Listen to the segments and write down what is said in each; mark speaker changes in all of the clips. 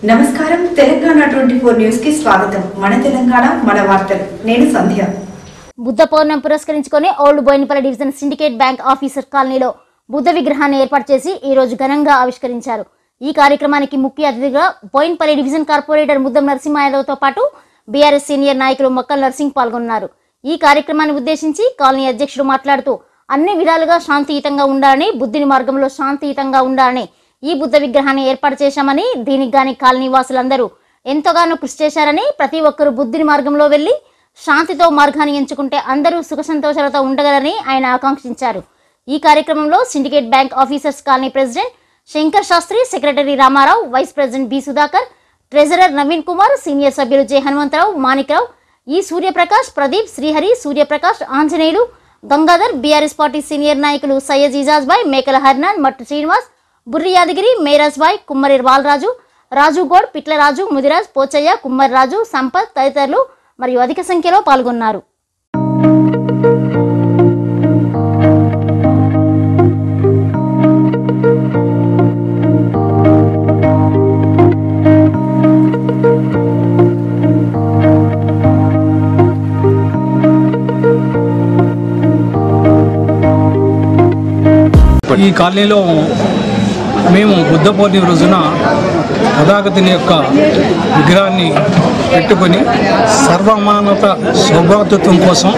Speaker 1: నమస్కారం తెలంగాణ 24 న్యూస్ కి స్వాగతం. మన తెలంగాణ మన వార్తలు. నేను సంధ్య.
Speaker 2: బుద్ధ పౌర్ణమి పురస్కరించుకొని old Boinapally division syndicate bank officer కాలనీలో బుద్ధ విగ్రహాన్ని ఏర్పాటు చేసి ఈ రోజు ఘనంగా ఆవిష్కరించారు. ఈ కార్యక్రమానికి ముఖ్య అతిథిగా బోయినపల్లి డివిజన్ కార్పొరేటర్ ముద్దం నరసింహయాదవ్తో పాటు బీఆర్ఎస్ సీనియర్ నాయకులు మొక్కల నర్సింగ్ పాల్గొన్నారు. ఈ కార్యక్రమాన్ని ఉద్దేశించి కాలనీ అధ్యక్షుడు మాట్లాడుతూ అన్ని విధాలుగా శాంతియుతంగా ఉండాలని, బుద్ధుని మార్గంలో శాంతియుతంగా ఉండాలని ఈ బుద్ధ విగ్రహాన్ని ఏర్పాటు చేశామని, దీనికి గాని కాలనీ వాసులందరూ ఎంతగానో కృషి చేశారని, ప్రతి ఒక్కరూ బుద్ధుని మార్గంలో వెళ్లి శాంతితో మార్గాన్ని ఎంచుకుంటే అందరూ సుఖ సంతోషాలతో ఉండగలరని ఆయన ఆకాంక్షించారు. ఈ కార్యక్రమంలో syndicate bank officers colony president Shankar Shastri, secretary Ramarao, vice president B Sudhakar, treasurer Naveen Kumar, senior సభ్యులు J Hanumantharao, Manikrao, E Suryaprakash, Pradeep, Srihari, Suryaprakash, Anjaneyulu, Gangadhar, BRS party senior నాయకులు సయ్యద్ ఇజాజ్ బాయ్, మేకల హర్నాన్, మట్టు శ్రీనివాస్, బుర్రి యాదగిరి, మేరాజ్ బాయ్, కుమ్మరి బాలరాజు, రాజు గౌడ్, పిట్లరాజు, ముదిరాజ్, పోచయ్య, కుమ్మరి రాజు, సంపత్ తదితరులు మరియు అధిక సంఖ్యలో పాల్గొన్నారు.
Speaker 3: ఈ కాలనీలో మేము బుద్ధ పౌర్ణమి రోజున తథాగతుని యొక్క విగ్రహాన్ని పెట్టుకొని సర్వమానవత సౌభాతృత్వం కోసం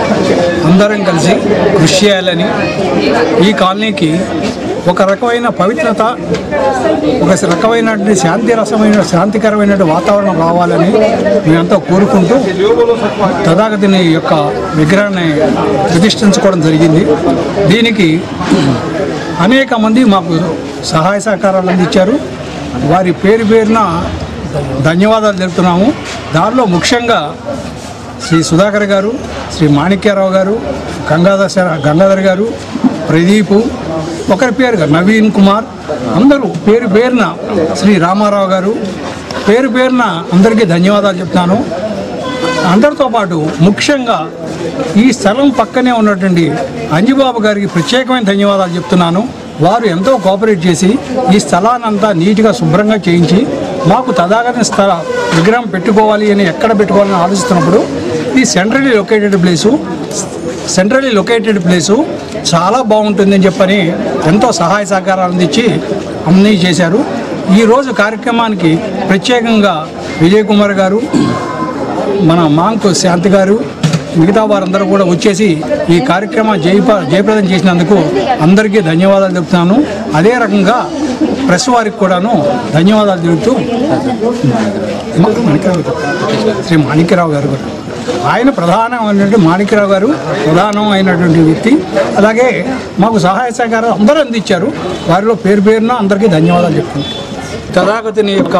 Speaker 3: అందరం కలిసి కృషి చేయాలని, ఈ కాలనీకి ఒక రకమైన పవిత్రత, ఒక రకమైనటువంటి శాంతికరమైన వాతావరణం రావాలని మేమంతా కోరుకుంటూ తథాగతుని యొక్క విగ్రహాన్ని ప్రతిష్ఠించుకోవడం జరిగింది. దీనికి అనేక మంది మాకు సహాయ సహకారాలు అందించారు. వారి పేరున ధన్యవాదాలు తెలుపుతున్నాము. దానిలో శ్రీ సుధాకర్ గారు, శ్రీ మాణిక్యరావు గారు, గంగాధర్ గారు, ప్రదీపు, ఒకరి పేరుగా నవీన్ కుమార్, అందరూ పేరున శ్రీ రామారావు గారు, పేరున అందరికీ ధన్యవాదాలు చెప్తాను. అందరితో పాటు ముఖ్యంగా ఈ స్థలం పక్కనే ఉన్నటువంటి అంజిబాబు గారికి ప్రత్యేకమైన ధన్యవాదాలు చెప్తున్నాను. వారు ఎంతో కోఆపరేట్ చేసి ఈ స్థలాన్ని అంతా నీట్గా శుభ్రంగా చేయించి మాకు తథాగత విగ్రహం పెట్టుకోవాలి అని ఎక్కడ పెట్టుకోవాలని ఆలోచిస్తున్నప్పుడు ఈ సెంట్రలీ లొకేటెడ్ ప్లేసు చాలా బాగుంటుందని చెప్పని ఎంతో సహాయ సహకారాలు అందించి అన్నీ చేశారు. ఈరోజు కార్యక్రమానికి ప్రత్యేకంగా విజయ్ కుమార్ గారు, మన మాంకు శాంతి గారు, మిగతా వారందరూ కూడా వచ్చేసి ఈ కార్యక్రమం జయప్రదం చేసినందుకు అందరికీ ధన్యవాదాలు చెప్తున్నాను. అదే రకంగా ప్రెస్ వారికి కూడాను ధన్యవాదాలు చెబుతూ శ్రీ మాణిక్యరావు గారు కూడా, ఆయన మాణిక్యరావు గారు ప్రధానమైనటువంటి వ్యక్తి. అలాగే మాకు సహాయ సహకారాలు అందరూ అందించారు. వారిలో పేరున అందరికీ ధన్యవాదాలు చెప్తున్నాను. తథాగతుని యొక్క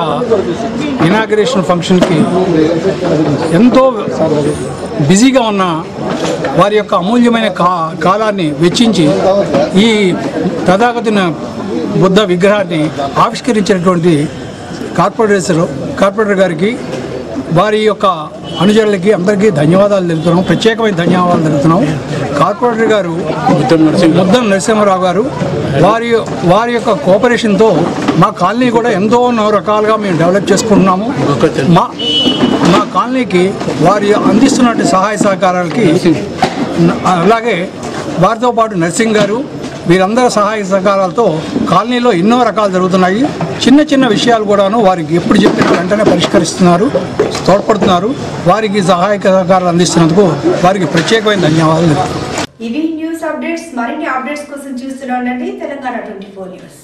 Speaker 3: ఇనాగరేషన్ ఫంక్షన్కి ఎంతో బిజీగా ఉన్న వారి యొక్క అమూల్యమైన కాలాన్ని వెచ్చించి ఈ తథాగతుని బుద్ధ విగ్రహాన్ని ఆవిష్కరించినటువంటి కార్పొరేటర్ గారికి, వారి యొక్క అనుచరులకి అందరికీ ధన్యవాదాలు తెలుపుతున్నాం. ప్రత్యేకమైన ధన్యవాదాలు తెలుపుతున్నాం. కార్పొరేటర్ గారు ముద్దం నరసింహరావు గారు, వారి యొక్క కోఆపరేషన్తో మా కాలనీ కూడా ఎంతో రకాలుగా మేము డెవలప్ చేసుకుంటున్నాము. మా కాలనీకి వారి అందిస్తున్నటువంటి సహాయ సహకారాలకి, అలాగే వారితో పాటు నర్సింగ్ గారు, వీరందరి సహాయ సహకారాలతో కాలనీలో ఎన్నో రకాలు జరుగుతున్నాయి. చిన్న విషయాలు కూడాను వారికి ఎప్పుడు చెప్పిన వెంటనే పరిష్కరిస్తున్నారు, తోడ్పడుతున్నారు. వారికి సహాయ సహకారాలు అందిస్తున్నందుకు వారికి ప్రత్యేకమైన ధన్యవాదాలు.
Speaker 1: ఇవి న్యూస్ అప్డేట్స్. మరిన్ని అప్డేట్స్ కోసం చూస్తూనే ఉండండి తెలంగాణ 24 న్యూస్.